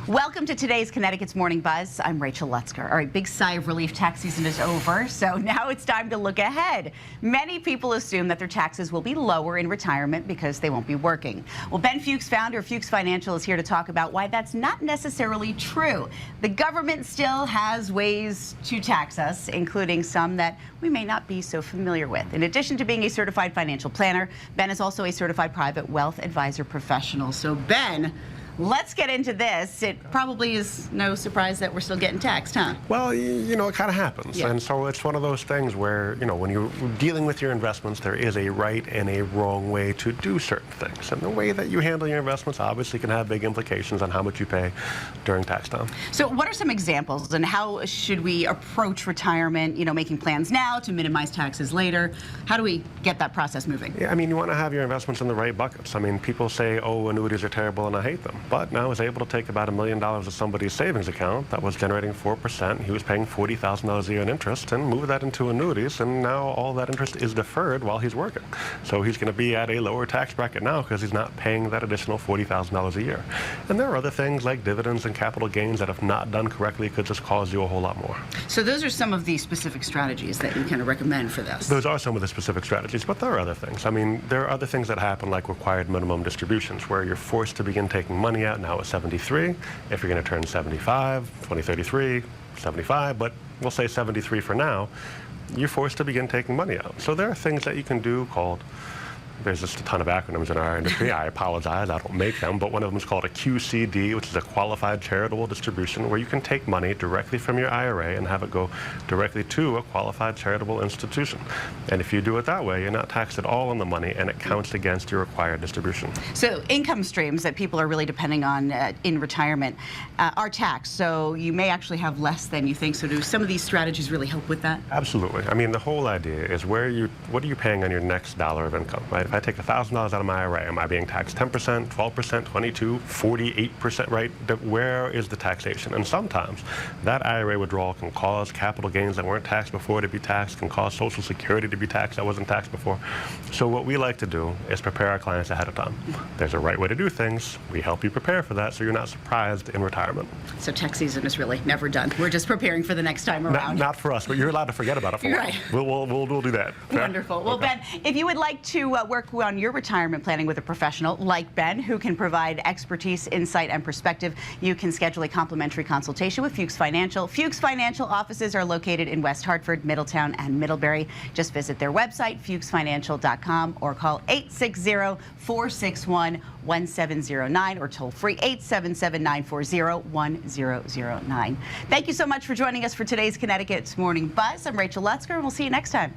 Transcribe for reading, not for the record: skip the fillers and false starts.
Welcome to today's Connecticut's Morning Buzz. I'm Rachel Lutzker. All right, big sigh of relief. Tax season is over, so now it's time to look ahead. Many people assume that their taxes will be lower in retirement because they won't be working. Well, Ben Fuchs, founder of Fuchs Financial, is here to talk about why that's not necessarily true. The government still has ways to tax us, including some that we may not be so familiar with. In addition to being a certified financial planner, Ben is also a certified private wealth advisor professional. So, Ben, let's get into this. It probably is no surprise that we're still getting taxed, huh? Well, you know, it kind of happens. Yeah. And so it's one of those things where, you know, when you're dealing with your investments, there is a right and a wrong way to do certain things. And the way that you handle your investments obviously can have big implications on how much you pay during tax time. So what are some examples, and how should we approach retirement, you know, making plans now to minimize taxes later? How do we get that process moving? Yeah, I mean, you want to have your investments in the right buckets. I mean, people say, oh, annuities are terrible and I hate them. But now I was able to take about $1 million of somebody's savings account that was generating 4%. He was paying $40,000 a year in interest and move that into annuities, and now all that interest is deferred while he's working. So he's going to be at a lower tax bracket now because he's not paying that additional $40,000 a year. And there are other things like dividends and capital gains that, if not done correctly, could just cost you a whole lot more. So those are some of the specific strategies that you kind of recommend for this. Those are some of the specific strategies, but there are other things. I mean, there are other things that happen, like required minimum distributions, where you're forced to begin taking money out now at 73. If you're going to turn 75, 2033, 75, but we'll say 73 for now, you're forced to begin taking money out. So there are things that you can do called, there's just a ton of acronyms in our industry. I apologize, I don't make them, but one of them is called a QCD, which is a qualified charitable distribution, where you can take money directly from your IRA and have it go directly to a qualified charitable institution. And if you do it that way, you're not taxed at all on the money, and it counts against your required distribution. So income streams that people are really depending on in retirement are taxed, so you may actually have less than you think. So do some of these strategies really help with that? Absolutely. I mean, the whole idea is what are you paying on your next dollar of income, right? If I take $1,000 out of my IRA, am I being taxed 10%, 12%, 22%, 48%, right? Where is the taxation? And sometimes that IRA withdrawal can cause capital gains that weren't taxed before to be taxed, can cause Social Security to be taxed that wasn't taxed before. So what we like to do is prepare our clients ahead of time. There's a right way to do things. We help you prepare for that so you're not surprised in retirement. So tax season is really never done. We're just preparing for the next time around. Not for us, but you're allowed to forget about it for a while. Right. We'll do that. Fair? Wonderful. Well, Okay. Ben, if you would like to work on your retirement planning with a professional like Ben, who can provide expertise, insight, and perspective, you can schedule a complimentary consultation with Fuchs Financial. Fuchs Financial offices are located in West Hartford, Middletown, and Middlebury. Just visit their website, fuchsfinancial.com, or call 860-461-1709 or toll free 877-940-1009. Thank you so much for joining us for today's Connecticut's Morning Buzz. I'm Rachel Lutzker, and we'll see you next time.